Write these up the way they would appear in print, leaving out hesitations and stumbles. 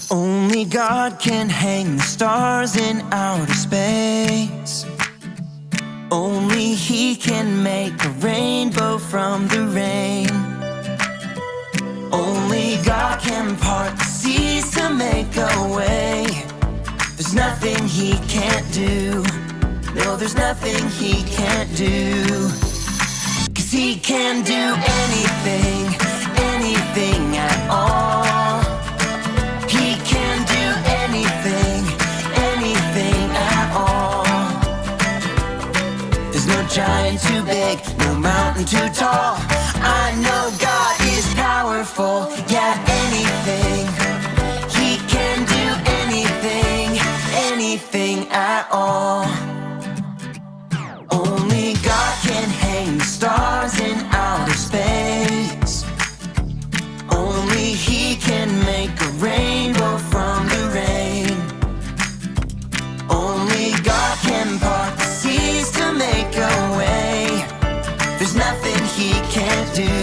Only God can hang the stars in outer space. Only He can make a rainbow from the rain. Only God can part the seas to make a way. There's nothing He can't do. No, there's nothing He can't do. 'Cause He can do anything, anything at all. He can do anything, anything at all. There's no giant too big, no mountain too tall. I know God is powerful, yeah, anything. He can do anything, anything at all. Only God can hang the stars in outer space. Only He can make a rainbow from the rain. Only God can part the seas to make a way. There's nothing He can't do.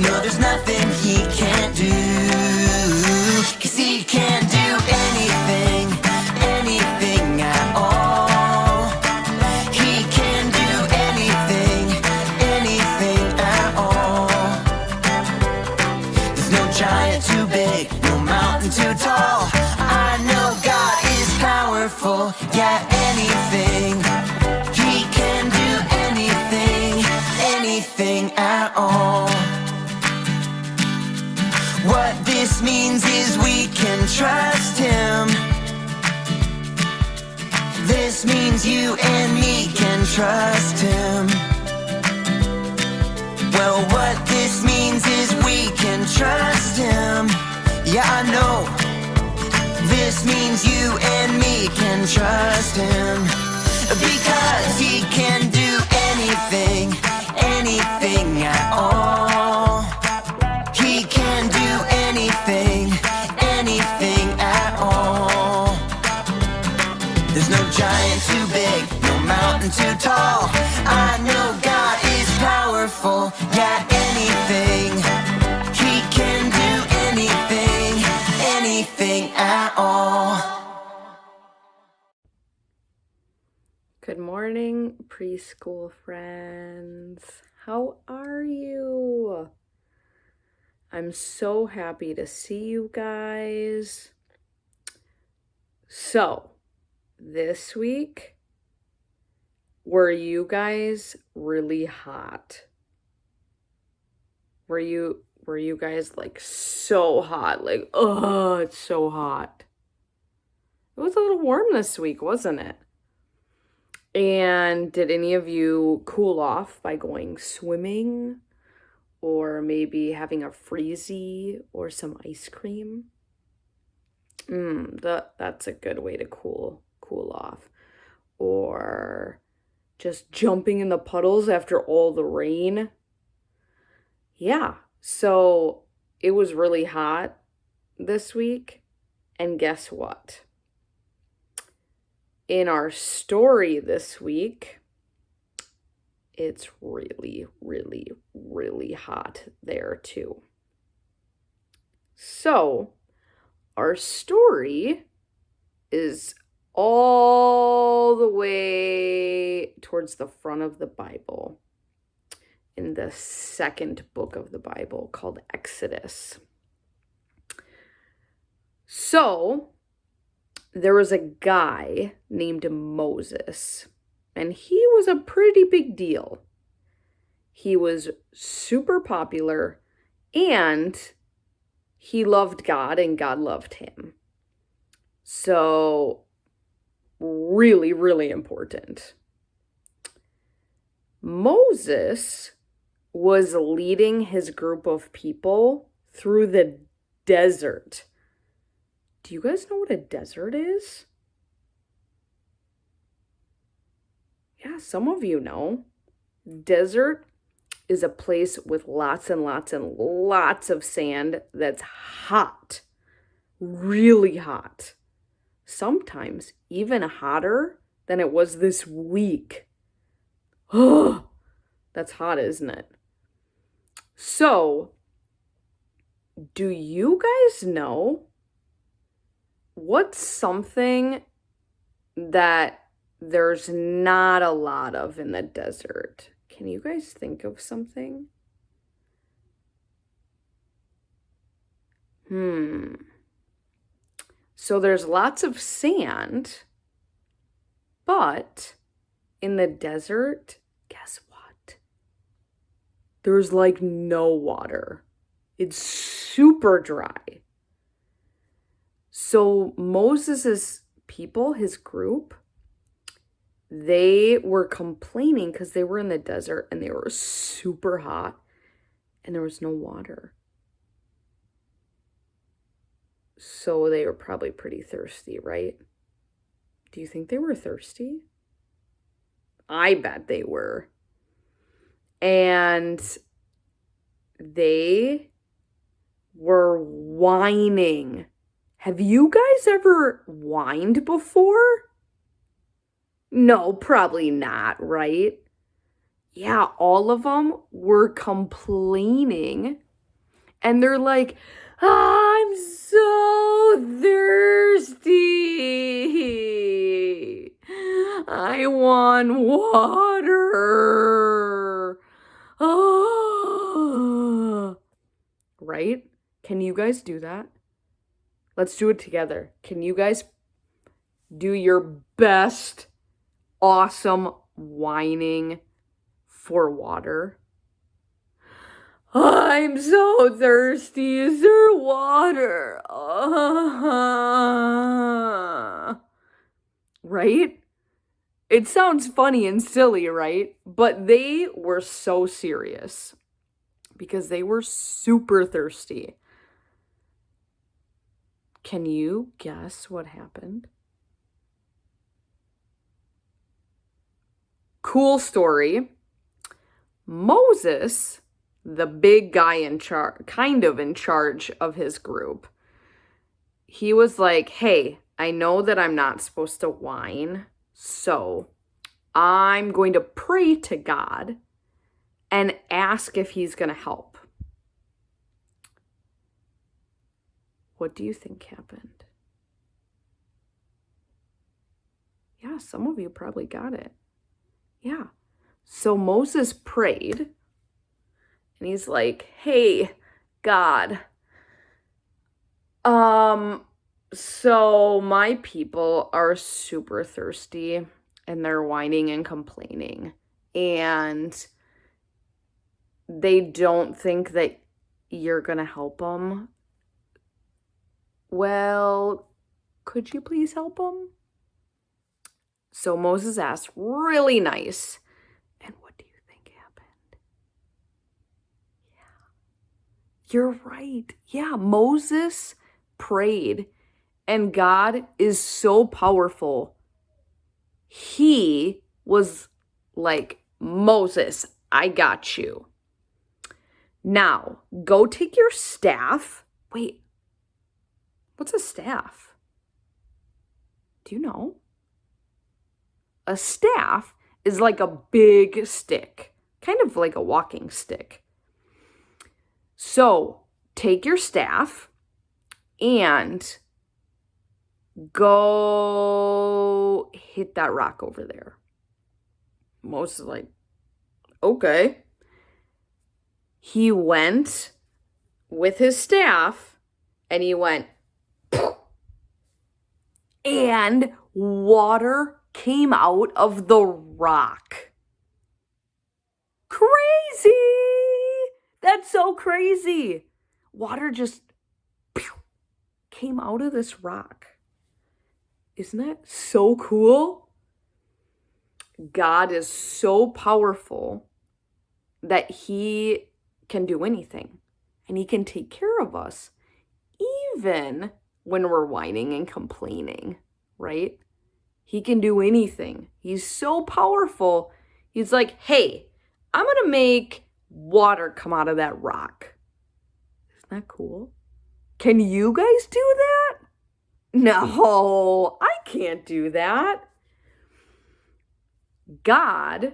No, there's nothing He can't do. 'Cause He can do anything, anything at all. He can do anything, anything at all. There's no giant too big, no mountain too tall. I know God is powerful, yeah, anything. He can do anything, anything at all. What this means is we can trust Him. This means you and me can trust Him. Well, what this means is we can trust Him. Yeah, I know. This means you and me can trust Him. Because He can do anything, anything at all. He can do anything, anything at all. There's no giant too big, no mountain too tall. I know God is powerful, yeah, anything. He can do anything, anything at all. Good morning, preschool friends. How are you? I'm so happy to see you guys. So, this week, were you guys really hot? Were you guys like so hot? Like, oh, it's so hot. It was a little warm this week, wasn't it? And did any of you cool off by going swimming or maybe having a freezy or some ice cream? That's a good way to cool off. Or just jumping in the puddles after all the rain. Yeah, so it was really hot this week. And guess what? In our story this week, it's really, really, really hot there too. So, our story is all the way towards the front of the Bible, in the second book of the Bible called Exodus. So, there was a guy named Moses, and he was a pretty big deal. He was super popular, and he loved God, and God loved him. So, really, really important. Moses was leading his group of people through the desert. Do you guys know what a desert is? Yeah, some of you know. Desert is a place with lots and lots and lots of sand that's hot, really hot. Sometimes even hotter than it was this week. Oh, that's hot, isn't it? So, do you guys know what's something that there's not a lot of in the desert? Can you guys think of something? So there's lots of sand, but in the desert, guess what? There's like no water. It's super dry. So Moses's people, his group, they were complaining because they were in the desert and they were super hot and there was no water. So they were probably pretty thirsty, right? Do you think they were thirsty? I bet they were. And they were whining. Have you guys ever whined before? No, probably not, right? Yeah, all of them were complaining. And they're like, I'm so thirsty. I want water. Ah. Right? Can you guys do that? Let's do it together. Can you guys do your best awesome whining for water? I'm so thirsty. Is there water? Right? It sounds funny and silly, right? But they were so serious because they were super thirsty. Can you guess what happened? Cool story. Moses, the big guy in charge, kind of in charge of his group, he was like, hey, I know that I'm not supposed to whine, so I'm going to pray to God and ask if he's going to help. What do you think happened? Yeah, some of you probably got it. Yeah. So Moses prayed and he's like, hey, God, so my people are super thirsty and they're whining and complaining and they don't think that you're going to help them. Well, could you please help them? So Moses asked, really nice. And what do you think happened? Yeah, you're right. Yeah, Moses prayed, and God is so powerful. He was like, Moses, I got you. Now, go take your staff. Wait, what's a staff? Do you know? A staff is like a big stick, kind of like a walking stick. So take your staff and go hit that rock over there. Moses is like, okay. He went with his staff and he went, and water came out of the rock. Crazy! That's so crazy. Water just came out of this rock. Isn't that so cool? God is so powerful that he can do anything and he can take care of us even when we're whining and complaining, right? He can do anything. He's so powerful. He's like, hey, I'm going to make water come out of that rock. Isn't that cool? Can you guys do that? No, I can't do that. God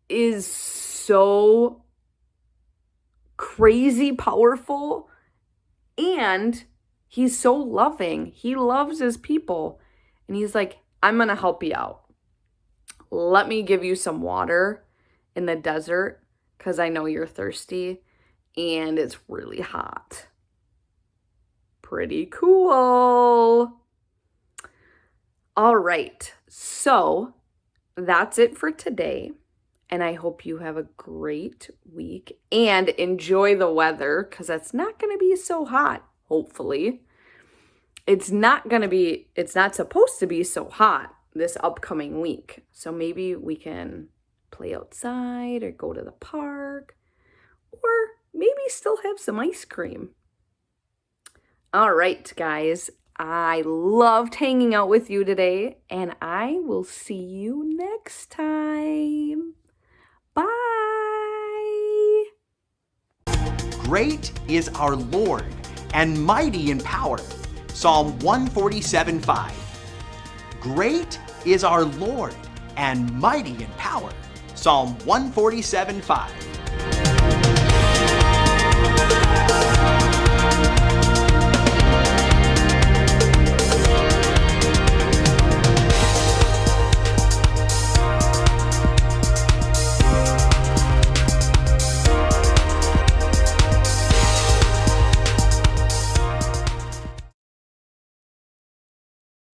is so crazy powerful and He's so loving. He loves his people. And he's like, I'm going to help you out. Let me give you some water in the desert because I know you're thirsty and it's really hot. Pretty cool. All right. So that's it for today. And I hope you have a great week and enjoy the weather because it's not going to be so hot, hopefully. It's not supposed to be so hot this upcoming week. So maybe we can play outside or go to the park or maybe still have some ice cream. All right, guys. I loved hanging out with you today, and I will see you next time. Bye. Great is our Lord, and mighty in power. Psalm 147:5. Great is our Lord, and mighty in power. Psalm 147:5.